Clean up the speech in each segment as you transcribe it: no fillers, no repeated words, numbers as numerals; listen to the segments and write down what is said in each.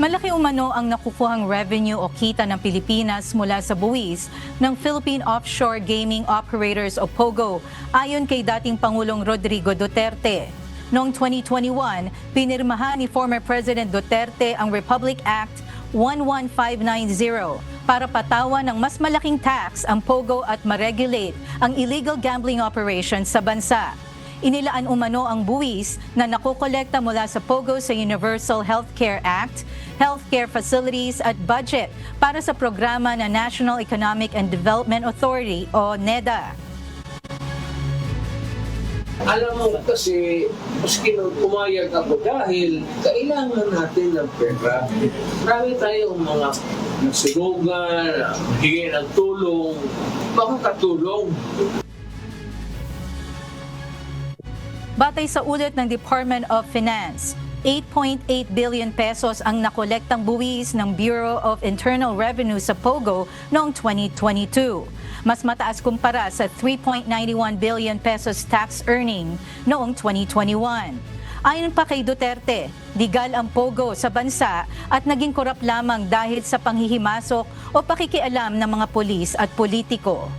Malaki umano ang nakukuhang revenue o kita ng Pilipinas mula sa buwis ng Philippine Offshore Gaming Operators o POGO, ayon kay dating Pangulong Rodrigo Duterte. Noong 2021, pinirmahan ni former President Duterte ang Republic Act 11590 para patawan ng mas malaking tax ang POGO at ma-regulate ang illegal gambling operations sa bansa. Inilaan umano ang buwis na nakokolekta mula sa POGO sa Universal Healthcare Act, healthcare facilities at budget para sa programa ng National Economic and Development Authority o NEDA. Alam mo kasi, maski nung pumayag ako dahil kailangan natin ng pera. Marami tayong mga nasunugan, hingi ng tulong, makakatulong. Batay sa ulat ng Department of Finance, 8.8 billion pesos ang nakolektang buwis ng Bureau of Internal Revenue sa POGO noong 2022. Mas mataas kumpara sa 3.91 billion pesos tax earning noong 2021. Ayon pa kay Duterte, legal ang POGO sa bansa at naging korap lamang dahil sa panghihimasok o pakikialam ng mga pulis at politiko.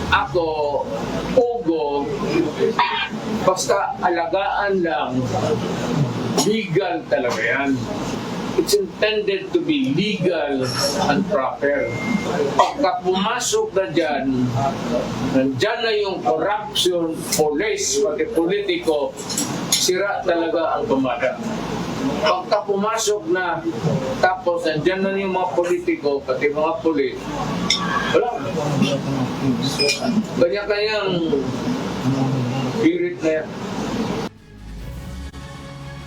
Ako, POGO, basta alagaan lang, legal talaga yan. It's intended to be legal and proper. Pagka pumasok na dyan, nandyan na yung corruption, police, pati politiko, sira talaga ang tumada. Pagka pumasok na, tapos nandyan na yung mga politiko, pati mga pulis, wala. Kanya-kanyang spirit na yan.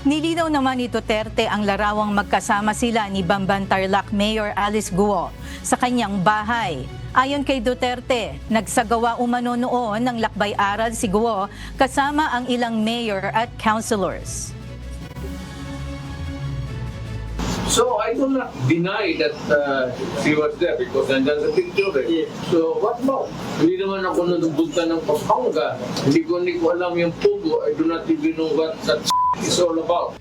Nilinaw naman ni Duterte ang larawang magkasama sila ni Bamban Tarlac Mayor Alice Guo sa kanyang bahay. Ayon kay Duterte, nagsagawa umano noon ng lakbay-aral si Guo kasama ang ilang mayor at councilors. So I do not deny that she was there because nandyan sa picture eh. So what about? Hindi naman ako napunta ng Pampanga. Hindi ko alam yung POGO. I do not even know what that is all about.